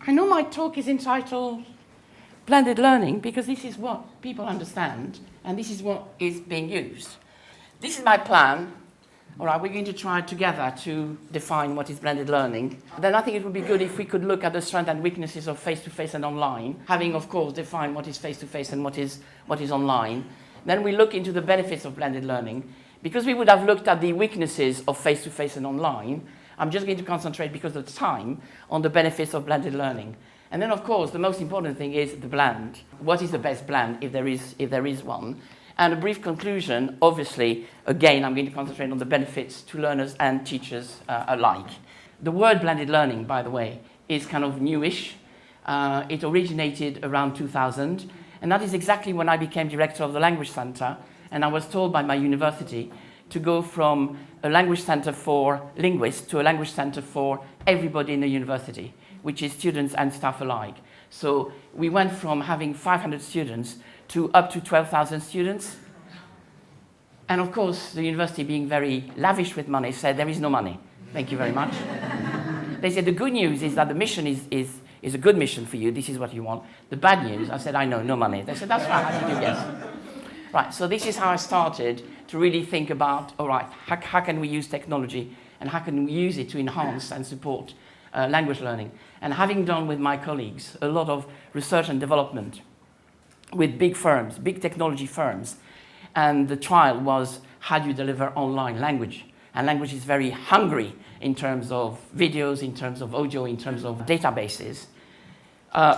I know my talk is entitled Blended Learning because this is what people understand and this is what is being used. This is my plan. All right, we're going to try together to define what is blended learning. Then I think it would be good if we could look at the strengths and weaknesses of face-to-face and online, having, of course, defined what is face-to-face and what is online. Then we look into the benefits of blended learning. Because we would have looked at the weaknesses of face-to-face and online, I'm just going to concentrate, because of time, on the benefits of blended learning. And then, of course, the most important thing is the blend. What is the best blend, if there is one? And a brief conclusion, obviously, again, I'm going to concentrate on the benefits to learners and teachers alike. The word blended learning, by the way, is kind of newish. It originated around 2000, and that is exactly when I became director of the Language Center, and I was told by my university to go from a language center for linguists to a language center for everybody in the university, which is students and staff alike. So we went from having 500 students to up to 12,000 students. And of course, the university, being very lavish with money, said, there is no money. Thank you very much. They said, the good news is that the mission is a good mission for you. This is what you want. The bad news, I said, I know, no money. They said, that's right, how did you guess? Right, so this is how I started to really think about, all right, how can we use technology and how can we use it to enhance and support language learning? And having done with my colleagues a lot of research and development with big firms, big technology firms. And the trial was, how do you deliver online language? And language is very hungry in terms of videos, in terms of audio, in terms of databases.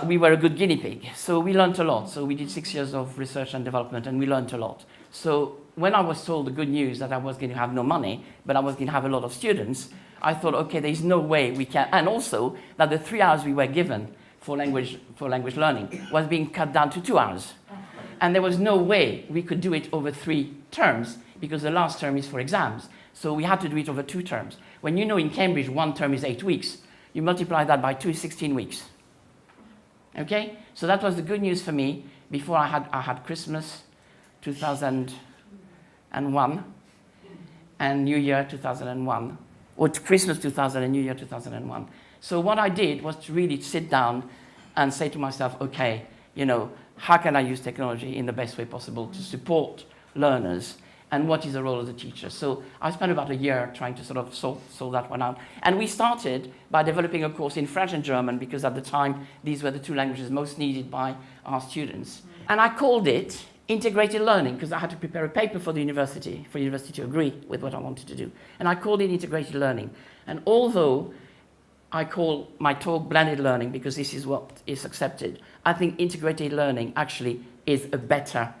We were a good guinea pig, so we learned a lot. So we did 6 years of research and development, and we learned a lot. So when I was told the good news that I was going to have no money, but I was going to have a lot of students, I thought, okay, there's no way we can, and also that the 3 hours we were given for language learning was being cut down to 2 hours. And there was no way we could do it over 3 terms because the last term is for exams. So we had to do it over 2 terms. When you know in Cambridge 1 term is 8 weeks, you multiply that by 2 is 16 weeks. Okay? So that was the good news for me before I had Christmas 2001 and New Year 2001, or Christmas 2000 and New Year 2001. So what I did was to really sit down and say to myself, okay, how can I use technology in the best way possible to support learners, and what is the role of the teacher? So I spent about a year trying to sort of sort that one out. And we started by developing a course in French and German, because at the time, these were the 2 languages most needed by our students. And I called it integrated learning, because I had to prepare a paper for the university to agree with what I wanted to do. And I called it integrated learning. And although I call my talk blended learning because this is what is accepted, I think integrated learning actually is a better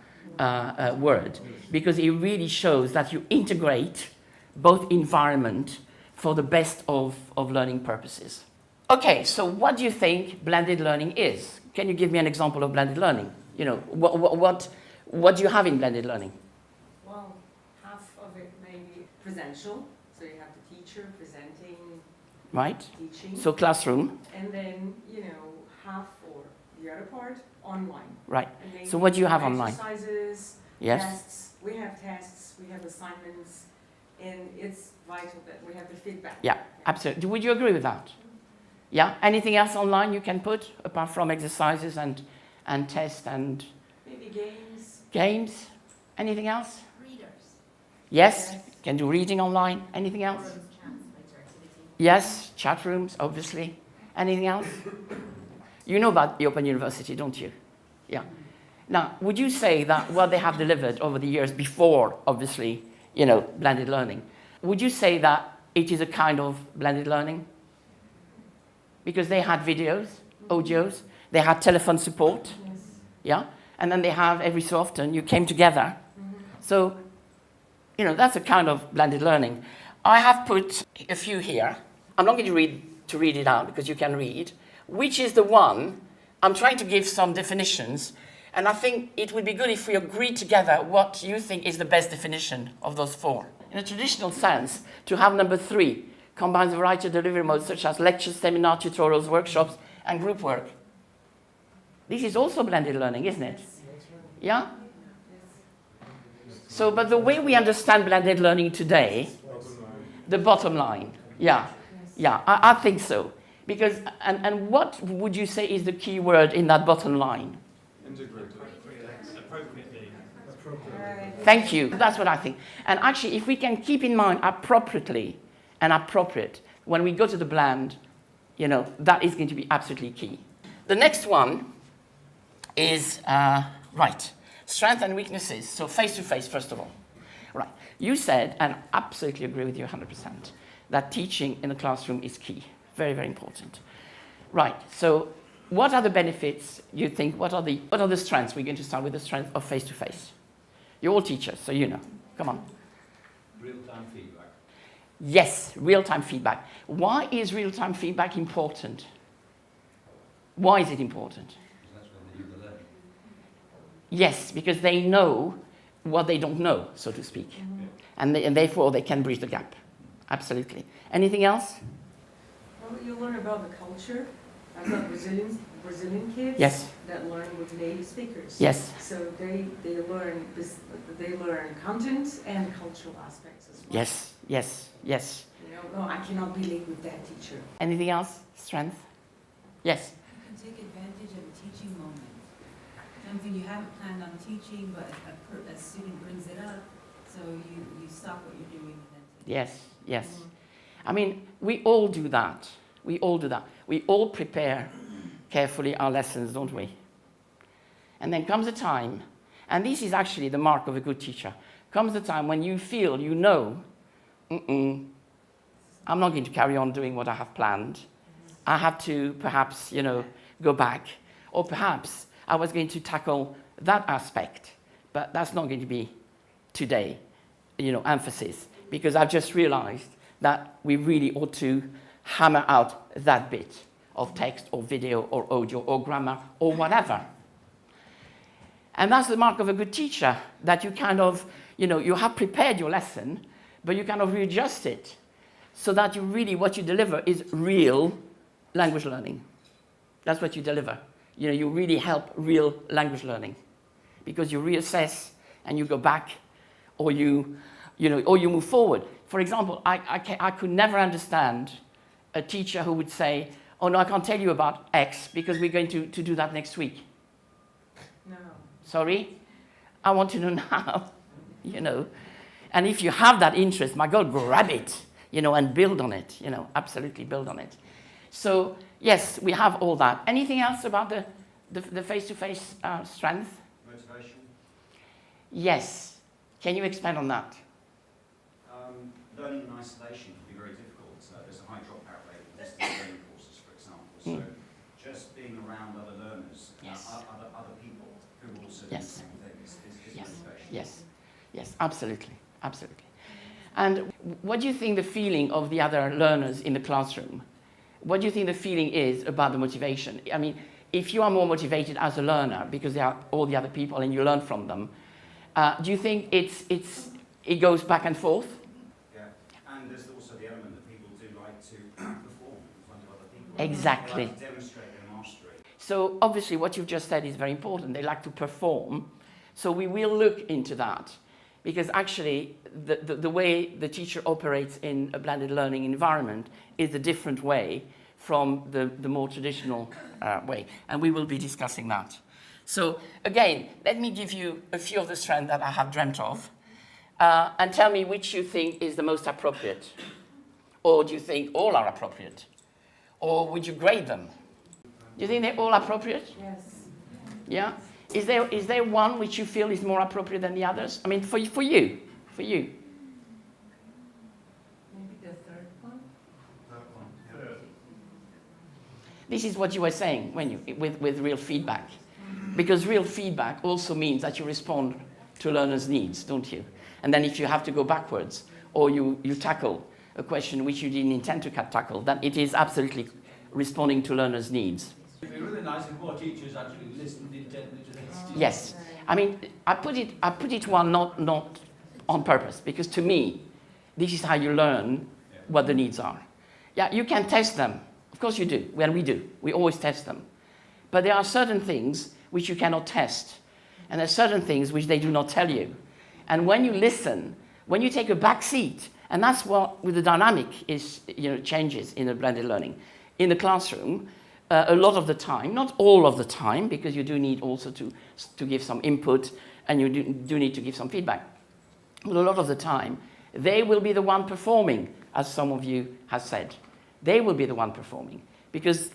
word, because it really shows that you integrate both environment for the best of learning purposes. Okay, so what do you think blended learning is? Can you give me an example of blended learning? What do you have in blended learning? Well, half of it may be presential, so you have the teacher presenting, right? Teaching. So classroom. And then, half or the other part, online. Right. So what do you have online? Exercises, yes. Tests. We have tests, we have assignments, and it's vital that we have the feedback. Yeah, absolutely. Would you agree with that? Yeah. Anything else online you can put apart from exercises and tests and maybe games. Games. Anything else? Readers. Yes. Can do reading online. Anything else? Yes. Chat rooms, obviously. Anything else? You know about the Open University, don't you? Yeah. Now, would you say that what they have delivered over the years before, obviously, blended learning, would you say that it is a kind of blended learning? Because they had videos, audios, they had telephone support, Yes. yeah? And then they have, every so often, you came together. Mm-hmm. So, that's a kind of blended learning. I have put a few here. I'm not going to read it out because you can read. Which is the one? I'm trying to give some definitions, and I think it would be good if we agree together what you think is the best definition of those 4. In a traditional sense, to have number 3 combines a variety of delivery modes such as lectures, seminar, tutorials, workshops, and group work. This is also blended learning, isn't it? Yeah? So, but the way we understand blended learning today, the bottom line, yeah, I think so. Because, and what would you say is the key word in that bottom line? Appropriately. Thank you. That's what I think. And actually, if we can keep in mind appropriately and appropriate, when we go to the bland, that is going to be absolutely key. The next one is, strengths and weaknesses. So face-to-face, first of all. Right. You said, and I absolutely agree with you 100%, that teaching in the classroom is key. Very, very important. Right. So what are the benefits, you think? What are the strengths? We're going to start with the strength of face-to-face. You're all teachers, so you know. Come on. Real-time feedback. Yes, real-time feedback. Why is real-time feedback important? Why is it important? That's when they do the learning. Yes, because they know what they don't know, so to speak. And therefore, they can bridge the gap. Absolutely. Anything else? Well, you learn about the culture. I've got Brazilian kids Yes. that learn with native speakers. Yes. So they learn content and cultural aspects as well. Yes. No, I cannot be late with that teacher. Anything else? Strength? Yes. You can take advantage of a teaching moment. Something you haven't planned on teaching, but a student brings it up, so you stop what you're doing and then take it. Yes. I mean, we all do that. We all prepare carefully our lessons, don't we? And then comes a time, and this is actually the mark of a good teacher, comes the time when you feel, I'm not going to carry on doing what I have planned. I have to perhaps, go back. Or perhaps I was going to tackle that aspect, but that's not going to be today, emphasis, because I've just realized that we really ought to hammer out that bit of text or video or audio or grammar or whatever. And that's the mark of a good teacher, that you kind of, you have prepared your lesson, but you kind of readjust it so that what you deliver is real language learning. That's what you deliver. You really help real language learning because you reassess and you go back or you move forward. For example, I could never understand a teacher who would say, oh no, I can't tell you about X because we're going to do that next week. No. Sorry? I want to know now, And if you have that interest, my God, grab it, and build on it, absolutely build on it. So, yes, we have all that. Anything else about the face-to-face strength? Motivation. Yes. Can you expand on that? Learning in isolation can be very difficult. There's a high dropout rate in distance learning courses, for example. So just being around other learners, other people who also do the same thing is motivation. Yes, absolutely. And what do you think the feeling of the other learners in the classroom? What do you think the feeling is about the motivation? I mean, if you are more motivated as a learner because there are all the other people and you learn from them, do you think it goes back and forth? Yeah, and there's also the element that people do like to perform in front of other people. Exactly. They like to demonstrate their mastery. So obviously what you've just said is very important. They like to perform. So we will look into that because actually the way the teacher operates in a blended learning environment is a different way from the more traditional way. And we will be discussing that. So again, let me give you a few of the strengths that I have dreamt of and tell me which you think is the most appropriate. Or do you think all are appropriate? Or would you grade them? Do you think they're all appropriate? Yes. Yeah? Is there one which you feel is more appropriate than the others? I mean, for you. Maybe the third one? This is what you were saying with real feedback. Because real feedback also means that you respond to learners' needs, don't you? And then if you have to go backwards or you tackle a question which you didn't intend to tackle, then it is absolutely responding to learners' needs. It'd be really nice if more teachers actually listened intently to their students. Yes. I mean, I put it one not on purpose, because to me, this is how you learn what the needs are. Yeah, you can test them. Of course you do. Well, we do. We always test them. But there are certain things which you cannot test. And there are certain things which they do not tell you. And when you listen, when you take a back seat, and that's what with the dynamic is, changes in the blended learning. in the classroom a lot of the time, not all of the time, because you do need also to give some input and you do need to give some feedback. But a lot of the time, they will be the one performing, as some of you have said. They will be the one performing, because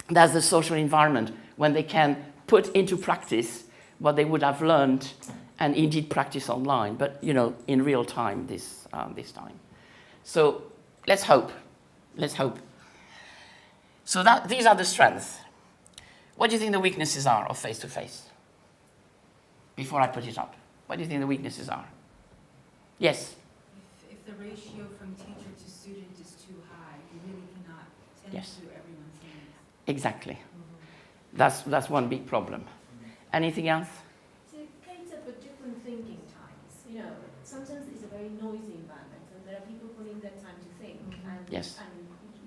that's the social environment when they can put into practice what they would have learned and indeed practice online, but in real time this time. So let's hope. So these are the strengths. What do you think the weaknesses are of face-to-face? Before I put it up, what do you think the weaknesses are? Yes? If the ratio from teacher to student is too high, you really cannot tend Yes. to everyone's needs. Exactly. That's one big problem. Anything else? To cater for different thinking times, sometimes it's a very noisy environment, and there are people putting their time to think, and Yes. and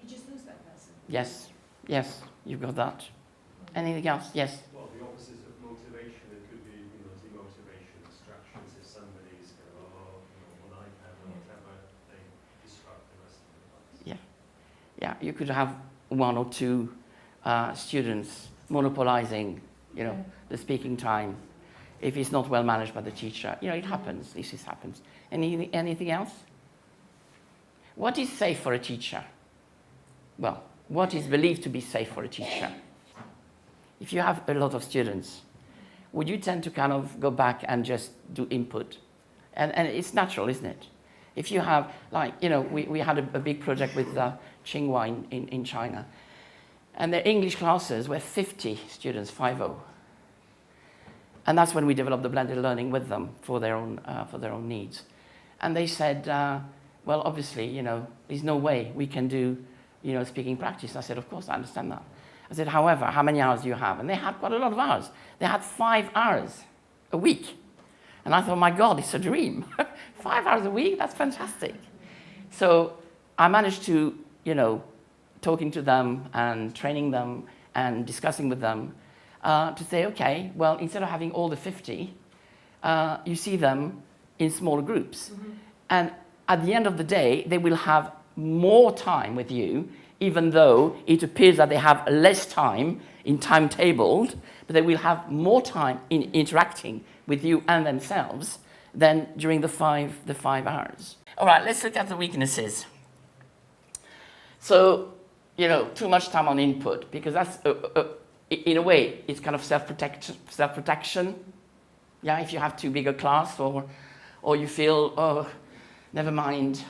you just lose that person. Yes, you've got that. Anything else? Yes? Well, the opposite of motivation, it could be, demotivation, distractions. If somebody's on iPad or whatever, they disrupt the rest of the class. Yeah, you could have one or two students monopolizing, the speaking time. If it's not well managed by the teacher, it happens. This happens. Anything else? What is safe for a teacher? Well, what is believed to be safe for a teacher? If you have a lot of students, would you tend to kind of go back and just do input? And it's natural, isn't it? If you have, we had a big project with Tsinghua in China, and their English classes were 50 students, 50. And that's when we developed the blended learning with them for their own needs. And they said, well, obviously, there's no way we can do, speaking practice. I said, of course, I understand that. I said, however, how many hours do you have? And they had quite a lot of hours. They had 5 hours a week. And I thought, my God, it's a dream. 5 hours a week, that's fantastic. So I managed to, talking to them and training them and discussing with them to say, okay, well, instead of having all the 50, you see them in smaller groups. Mm-hmm. And at the end of the day, they will have more time with you, even though it appears that they have less time in timetabled, but they will have more time in interacting with you and themselves than during the 5 hours. All right, let's look at the weaknesses. So, too much time on input, because that's, in a way, it's kind of self-protection. Yeah, if you have too big a class, or you feel, oh, never mind,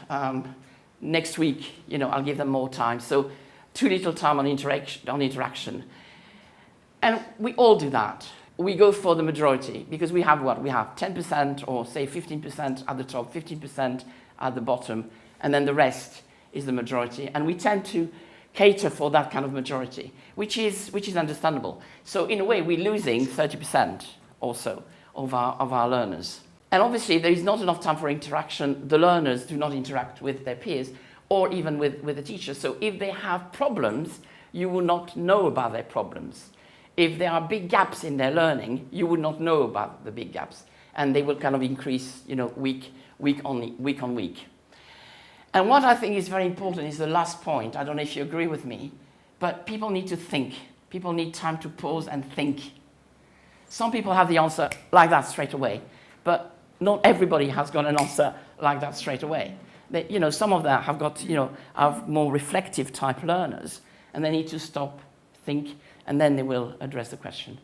next week, I'll give them more time. So too little time on interaction. And we all do that. We go for the majority, because we have what? We have 10% or say 15% at the top, 15% at the bottom, and then the rest is the majority. And we tend to cater for that kind of majority, which is understandable. So in a way, we're losing 30% or so of our learners. And obviously, there is not enough time for interaction. The learners do not interact with their peers or even with the teachers. So if they have problems, you will not know about their problems. If there are big gaps in their learning, you will not know about the big gaps. And they will kind of increase, week on week. And what I think is very important is the last point. I don't know if you agree with me, but people need to think. People need time to pause and think. Some people have the answer like that straight away, but not everybody has got an answer like that straight away. Some of them have got, have more reflective type learners, and they need to stop, think, and then they will address the question.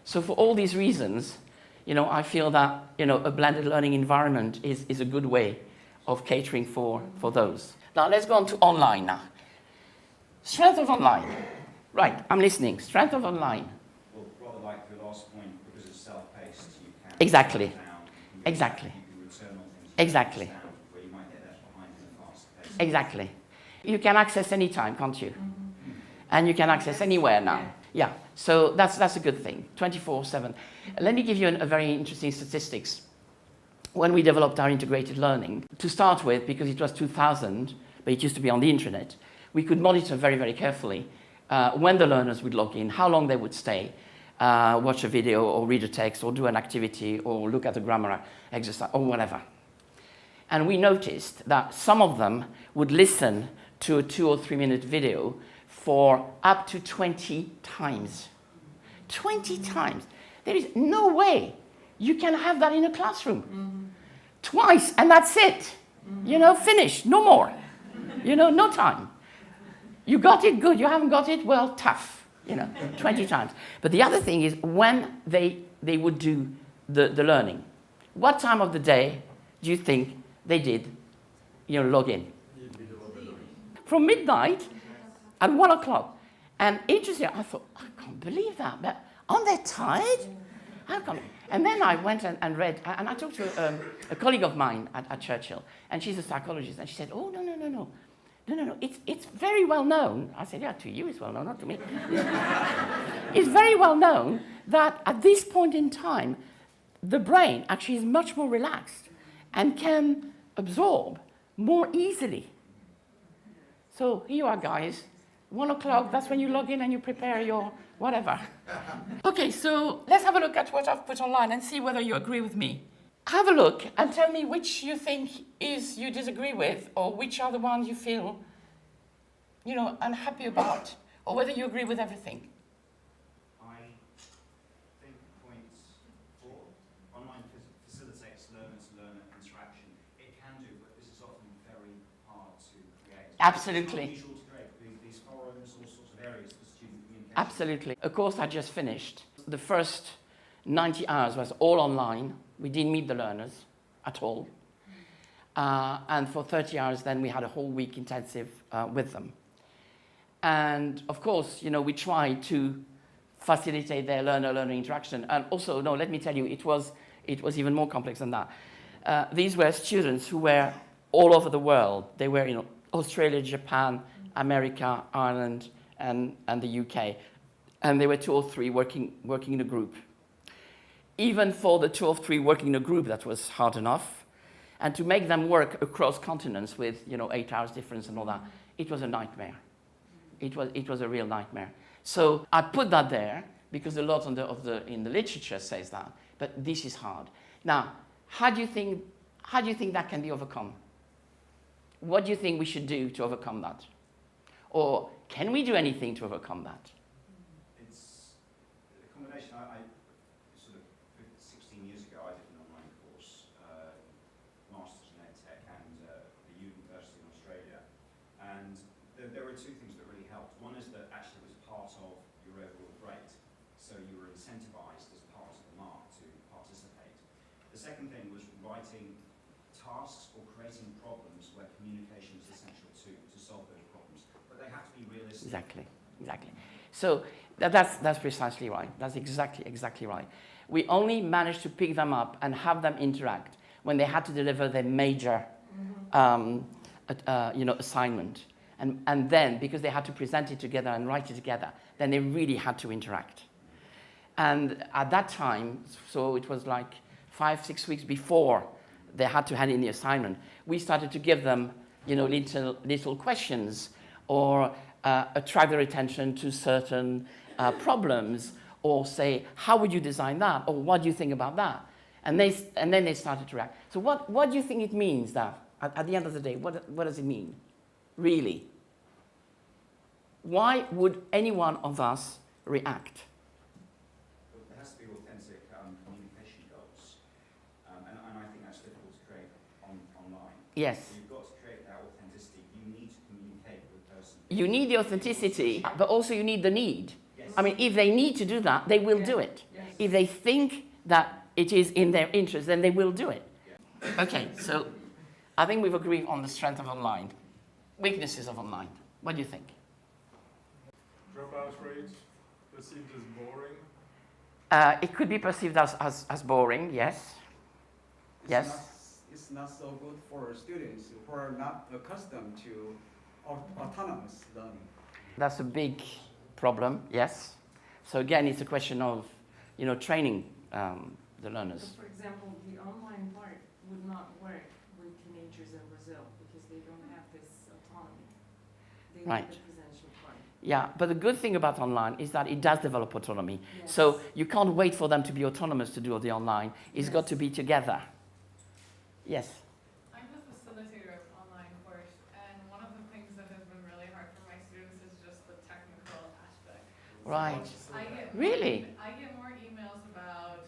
So for all these reasons, I feel that, a blended learning environment is a good way of catering for those. Now let's go on to online now. Strength of online. Right, I'm listening. Strength of online. Well, rather like the last point, because it's self-paced, you can Exactly. slow down, Exactly. you can return on things Exactly. down, where you might get left behind in a fast pace. Exactly. You can access any time, can't you? And you can access anywhere now. Yeah, so that's a good thing, 24/7. Let me give you a very interesting statistics. When we developed our integrated learning, to start with, because it was 2000, but it used to be on the internet, we could monitor very, very carefully when the learners would log in, how long they would stay, watch a video or read a text or do an activity or look at a grammar exercise or whatever. And we noticed that some of them would listen to a 2 or 3 minute video for up to 20 times. 20 times. There is no way you can have that in a classroom. Twice, and that's it. You know, finish, no more. You know, no time. You got it, good. You haven't got it, well, tough. You know, 20 times. But the other thing is when they would do the learning, what time of the day do you think they did, you know, log in? From midnight at 1 o'clock. And interesting, I thought, I can't believe that, but aren't they tired? How come? And then I went and read, and I talked to a colleague of mine at Churchill, and she's a psychologist, and she said, oh, no, it's very well known. I said, yeah, to you it's well known, not to me. It's very well known that at this point in time, the brain actually is much more relaxed and can absorb more easily. So here you are, guys. 1 o'clock, that's when you log in and you prepare your whatever. Okay, so let's have a look at what I've put online and see whether you agree with me. Have a look and tell me which you think is you disagree with, or which are the ones you feel, you know, unhappy about, or whether you agree with everything. I think point 4, online facilitates learner-to-learner interaction. It can do, but this is often very hard to create. Absolutely. It's not usual to create these forums, all sorts of areas for student communication. Absolutely. A course I just finished. The first 90 hours was all online. We didn't meet the learners at all. And for 30 hours, then we had a whole week intensive with them. And of course, you know, we tried to facilitate their learner-learner interaction. And also, no, let me tell you, it was even more complex than that. These were students who were all over the world. They were in Australia, Japan, America, Ireland, and the UK. And there were 2 or 3 working in a group. Even for the 2 or 3 working in a group, that was hard enough. And to make them work across continents with, you know, 8 hours difference and all that, it was a nightmare. It was a real nightmare. So I put that there because a lot in the literature says that. But this is hard. Now, how do you think that can be overcome? What do you think we should do to overcome that? Or can we do anything to overcome that? It's a combination. I sort of 16 years ago, I did an online course, Masters in EdTech and the University in Australia. And there were 2 things that really helped. One is that actually it was part of your overall grade. So you were incentivized as part of the mark to participate. The second thing was writing tasks or creating problems where communication is essential to solve those problems. But they have to be realistic. Exactly. So that's precisely right. That's exactly right. We only managed to pick them up and have them interact when they had to deliver their major assignment. And then, because they had to present it together and write it together, then they really had to interact. And at that time, so it was like 5-6 weeks before they had to hand in the assignment, we started to give them, you know, little questions or attract their attention to certain problems, or say, how would you design that? Or what do you think about that? And then they started to react. So what do you think it means that, at the end of the day, what does it mean? Really? Why would any one of us react? Well, there has to be authentic communication goals. And I think that's difficult to create online. Yes. So you've got to create that authenticity. You need to communicate with the person. You need the authenticity, but also you need the need. Yes. I mean, if they need to do that, they will do it. Yes. If they think that it is in their interest, then they will do it. Yeah. Okay, so I think we've agreed on the strength of online. Weaknesses of online. What do you think? Dropout rate perceived as boring. It could be perceived as boring, yes. It's not so good for students who are not accustomed to autonomous learning. That's a big problem, yes. So again, it's a question of, you know, training the learners. So for example, the online part would not work with teenagers in Brazil because they don't have this autonomy. They need Right. the presential part. Yeah, but the good thing about online is that it does develop autonomy. Yes. So you can't wait for them to be autonomous to do the online. It's Yes. got to be together. Yes. I'm a facilitator of online course, and one of the things that has been really hard for my students is just the tech Right. Really? I get more emails about,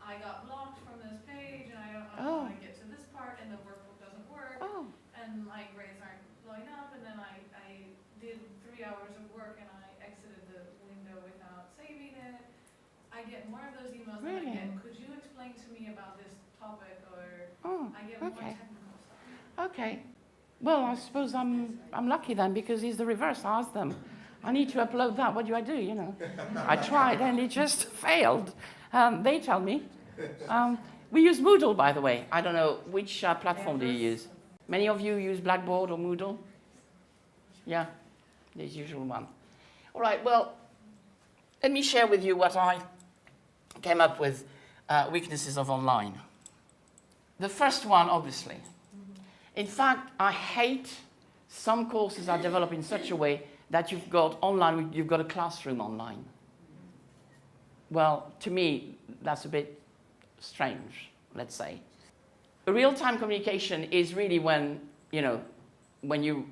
I got blocked from this page and I don't know Oh. how to get to this part and the workbook doesn't work Oh. and my grades aren't blowing up and then I did 3 hours of work and I exited the window without saving it. I get more of those emails than Really? I get, could you explain to me about this topic, or Oh. I get more Okay. technical stuff. Okay. Well, I suppose I'm lucky then, because it's the reverse. I asked them, I need to upload that. What do I do? You know, I tried and it just failed. They tell me. We use Moodle, by the way. I don't know which platform do you use. Many of you use Blackboard or Moodle. Yeah, the usual one. All right. Well, let me share with you what I came up with. Weaknesses of online. The first one, obviously. In fact, I hate some courses are developed in such a way that you've got a classroom online. Well, to me, that's a bit strange, let's say. Real-time communication is really when you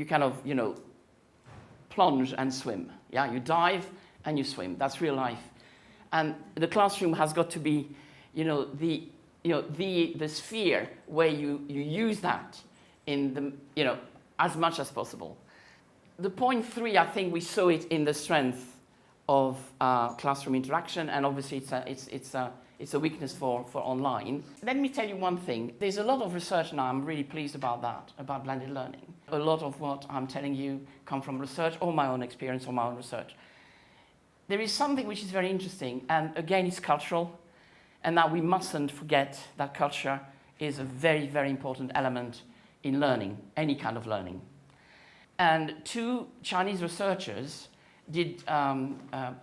kind of, plunge and swim. Yeah, you dive and you swim. That's real life. And the classroom has got to be, the sphere where you use that in the, as much as possible. The point 3, I think we saw it in the strength of classroom interaction, and obviously it's a weakness for online. Let me tell you one thing. There's a lot of research now, I'm really pleased about that, about blended learning. A lot of what I'm telling you come from research or my own experience or my own research. There is something which is very interesting, and again, it's cultural, and that we mustn't forget that culture is a very, very important element in learning, any kind of learning. And 2 Chinese researchers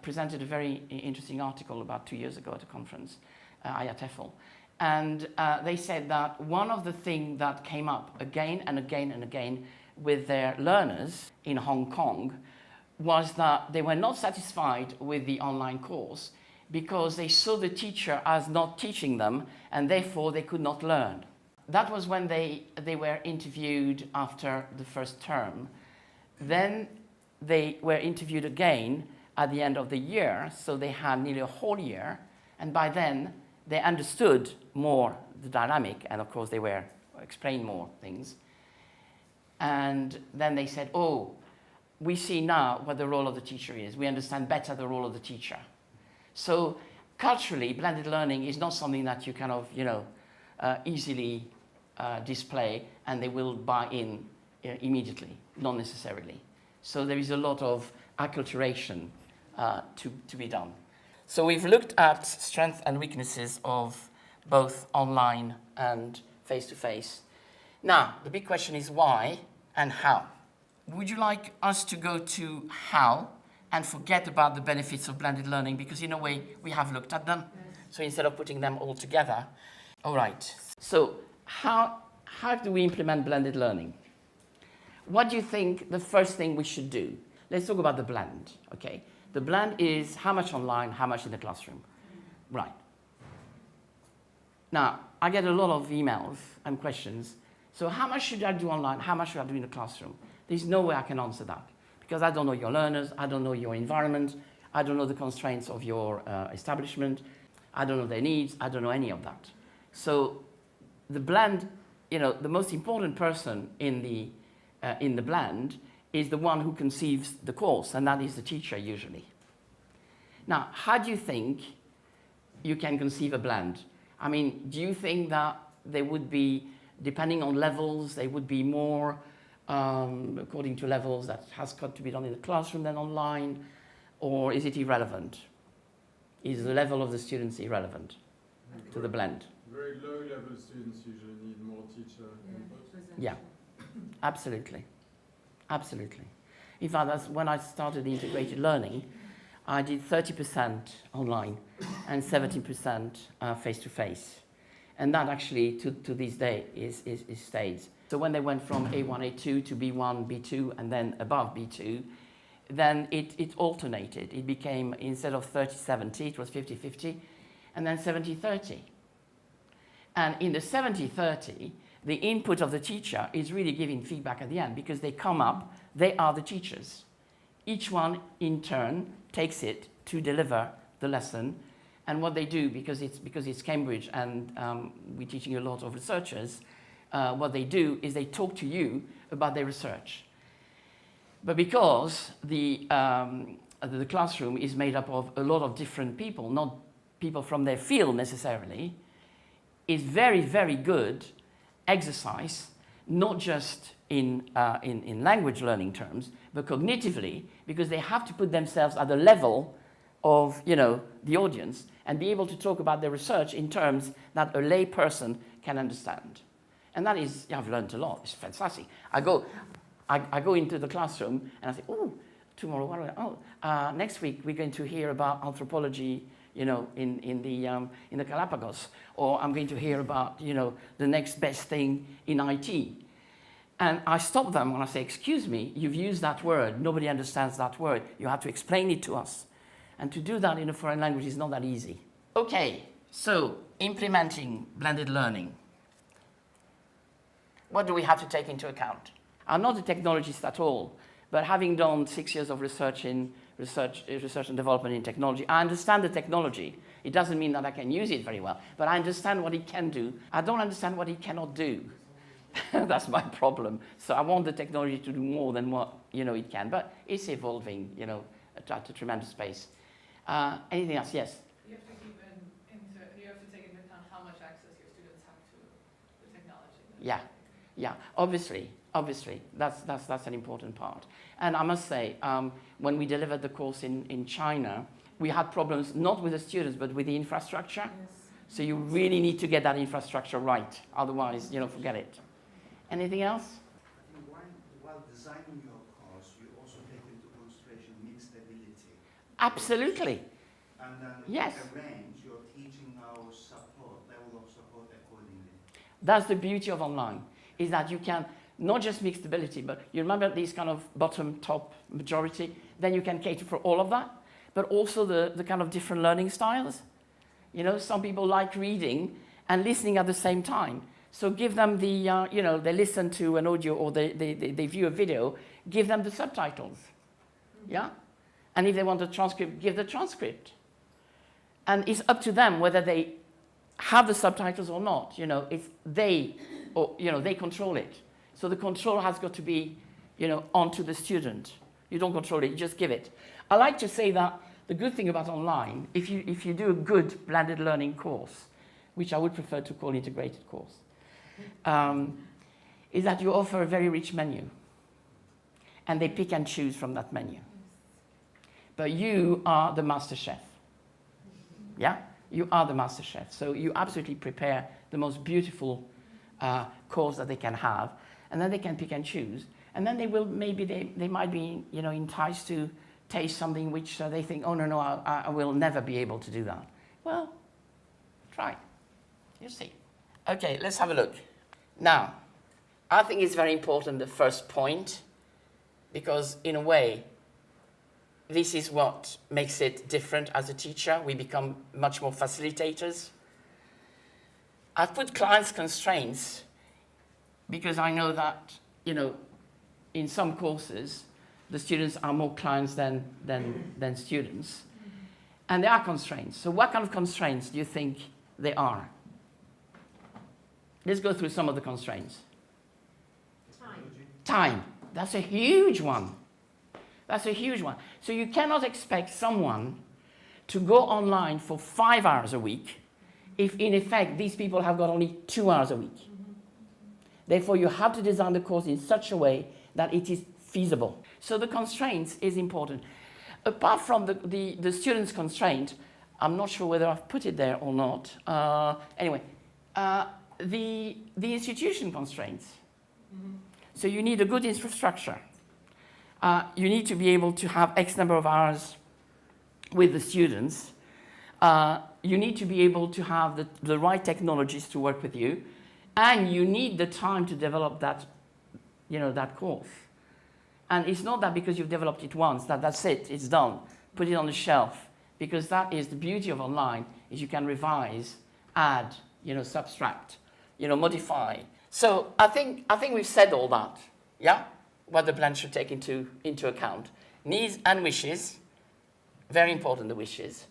presented a very interesting article about 2 years ago at a conference, IATEFL. And they said that one of the things that came up again and again and again with their learners in Hong Kong was that they were not satisfied with the online course because they saw the teacher as not teaching them, and therefore they could not learn. That was when they were interviewed after the first term. Then they were interviewed again at the end of the year, so they had nearly a whole year, and by then they understood more the dynamic, and of course they were explained more things. And then they said, oh, we see now what the role of the teacher is. We understand better the role of the teacher. So culturally, blended learning is not something that you kind of, easily display and they will buy in immediately, not necessarily. So there is a lot of acculturation to be done. So we've looked at strengths and weaknesses of both online and face-to-face. Now, the big question is why and how. Would you like us to go to how and forget about the benefits of blended learning? Because in a way, we have looked at them. So instead of putting them all together. All right. So how do we implement blended learning? What do you think the first thing we should do? Let's talk about the blend, okay? The blend is how much online, how much in the classroom. Right. Now, I get a lot of emails and questions. So how much should I do online? How much should I do in the classroom? There's no way I can answer that because I don't know your learners, I don't know your environment, I don't know the constraints of your establishment, I don't know their needs, I don't know any of that. So the blend, the most important person in the blend is the one who conceives the course, and that is the teacher usually. Now, how do you think you can conceive a blend? I mean, do you think that there would be, depending on levels, there would be more according to levels that has got to be done in the classroom than online, or is it irrelevant? Is the level of the students irrelevant to the blend? Very low-level students usually need more teacher input. Yeah, absolutely. Absolutely. In fact, that's when I started the integrated learning, I did 30% online and 70% face-to-face. And that actually, to this day, is stayed. So when they went from A1, A2 to B1, B2, and then above B2, then it alternated. It became, instead of 30-70, it was 50-50, and then 70-30. And in the 70-30, the input of the teacher is really giving feedback at the end because they come up, they are the teachers. Each one, in turn, takes it to deliver the lesson. And what they do, because it's Cambridge and we're teaching a lot of researchers, what they do is they talk to you about their research. But because the classroom is made up of a lot of different people, not people from their field necessarily, is very, very good exercise, not just in language learning terms, but cognitively, because they have to put themselves at the level of, the audience and be able to talk about their research in terms that a lay person can understand. And that is, I've learned a lot. It's fantastic. I go into the classroom and I say, oh, tomorrow, what are we, next week we're going to hear about anthropology, in the Galapagos, or I'm going to hear about, the next best thing in IT. And I stop them when I say, excuse me, you've used that word. Nobody understands that word. You have to explain it to us. And to do that in a foreign language is not that easy. Okay, so implementing blended learning. What do we have to take into account? I'm not a technologist at all, but having done 6 years of research and development in technology, I understand the technology. It doesn't mean that I can use it very well, but I understand what it can do. I don't understand what it cannot do. That's my problem. So I want the technology to do more than what it can, but it's evolving, at a tremendous pace. Anything else? Yes. You have to take into account how much access your students have to the technology. Yeah. Obviously, that's an important part. And I must say, when we delivered the course in China, we had problems not with the students, but with the infrastructure. Yes. So you really need to get that infrastructure right. Otherwise, forget it. Anything else? I think while designing your course, you also take into consideration mixed ability. Absolutely. And then yes. arrange your teaching level of support accordingly. That's the beauty of online, is that you can not just mixed ability, but you remember these kind of bottom-top majority, then you can cater for all of that, but also the kind of different learning styles. Some people like reading and listening at the same time. So give them the, they listen to an audio or they view a video, give them the subtitles, yeah? And if they want a transcript, give the transcript. And it's up to them whether they have the subtitles or not, it's they control it. So the control has got to be, onto the student. You don't control it, you just give it. I like to say that the good thing about online, if you do a good blended learning course, which I would prefer to call integrated course, is that you offer a very rich menu. And they pick and choose from that menu. But you are the master chef. Yeah? You are the master chef. So you absolutely prepare the most beautiful course that they can have. And then they can pick and choose. And then they might be, enticed to taste something which they think, oh, no, I will never be able to do that. Well, try. You see. Okay, let's have a look. Now, I think it's very important, the first point, because in a way, this is what makes it different as a teacher. We become much more facilitators. I've put clients' constraints because I know that, in some courses, the students are more clients than students. And there are constraints. So what kind of constraints do you think they are? Let's go through some of the constraints. Time. That's a huge one. So you cannot expect someone to go online for 5 hours a week if, in effect, these people have got only 2 hours a week. Therefore, you have to design the course in such a way that it is feasible. So the constraints is important. Apart from the student's constraint, I'm not sure whether I've put it there or not. The institution constraints. Mm-hmm. So you need a good infrastructure. You need to be able to have X number of hours with the students. You need to be able to have the right technologies to work with you. And you need the time to develop that, that course. And it's not that because you've developed it once, that's it, it's done. Put it on the shelf. Because that is the beauty of online, is you can revise, add, subtract, modify. So I think we've said all that, yeah? What the blend should take into account. Needs and wishes, Very important, the wishes.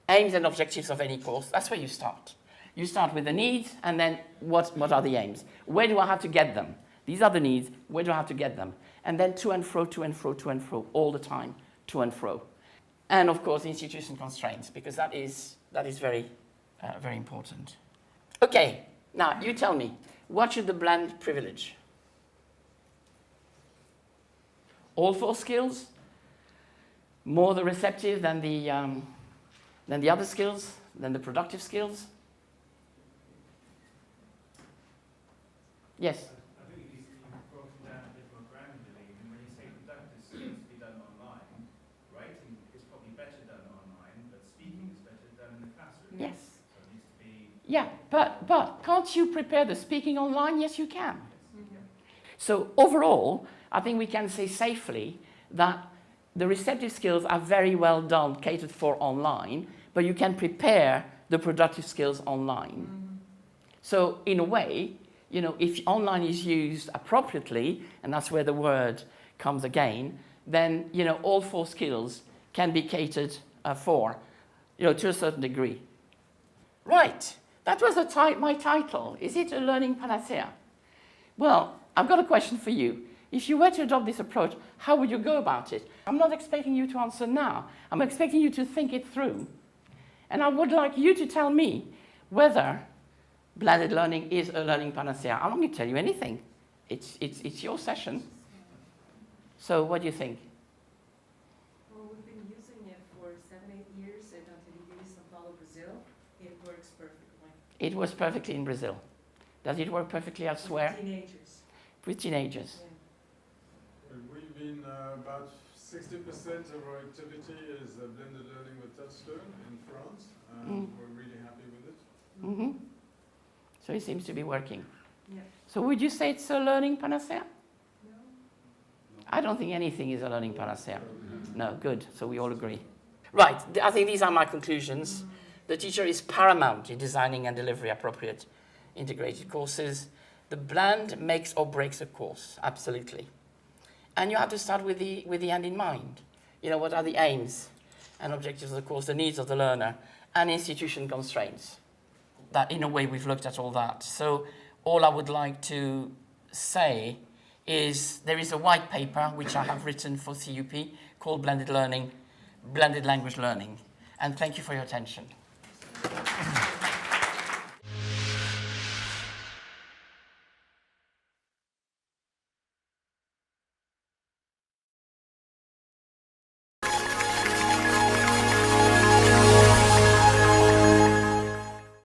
Aims and objectives of any course, that's where you start. You start with the needs, and then what are the aims? Where do I have to get them? These are the needs, where do I have to get them? And then to and fro, to and fro, to and fro, all the time, to and fro. And of course, institution constraints, because that is very, very important. Okay, now you tell me, what should the blend privilege? All 4 skills? More the receptive than the other skills, than the productive skills? Yes? I think it needs to be broken down a bit more granularly. And when you say productive skills to be done online, writing is probably better done online, but speaking is better done in the classroom. Yes. So it needs to be... Yeah, but can't you prepare the speaking online? Yes, you can. So overall, I think we can say safely that the receptive skills are very well done, catered for online, but you can prepare the productive skills online. So in a way, you know, if online is used appropriately, and that's where the word comes again, then, you know, all 4 skills can be catered for, you know, to a certain degree. Right, that was my title. Is it a learning panacea? Well, I've got a question for you. If you were to adopt this approach, how would you go about it? I'm not expecting you to answer now. I'm expecting you to think it through. And I would like you to tell me whether blended learning is a learning panacea. I'm not going to tell you anything. It's your session. So what do you think? Well, we've been using it for 7-8 years at Universidade, São Paulo, Brazil. It works perfectly. It works perfectly in Brazil. Does it work perfectly elsewhere? With teenagers. With teenagers. Yeah. We've been about 60% of our activity is blended learning with TouchStone in France. We're really happy with it. Mm-hmm. So it seems to be working. Yeah. So would you say it's a learning panacea? No? I don't think anything is a learning panacea. No, good. So we all agree. Right, I think these are my conclusions. The teacher is paramount in designing and delivering appropriate integrated courses. The blend makes or breaks a course, absolutely. And you have to start with the end in mind. You know, what are the aims and objectives of the course, the needs of the learner, and institution constraints. That, in a way, we've looked at all that. So all I would like to say is there is a white paper which I have written for CUP called Blended Learning, Blended Language Learning. And thank you for your attention.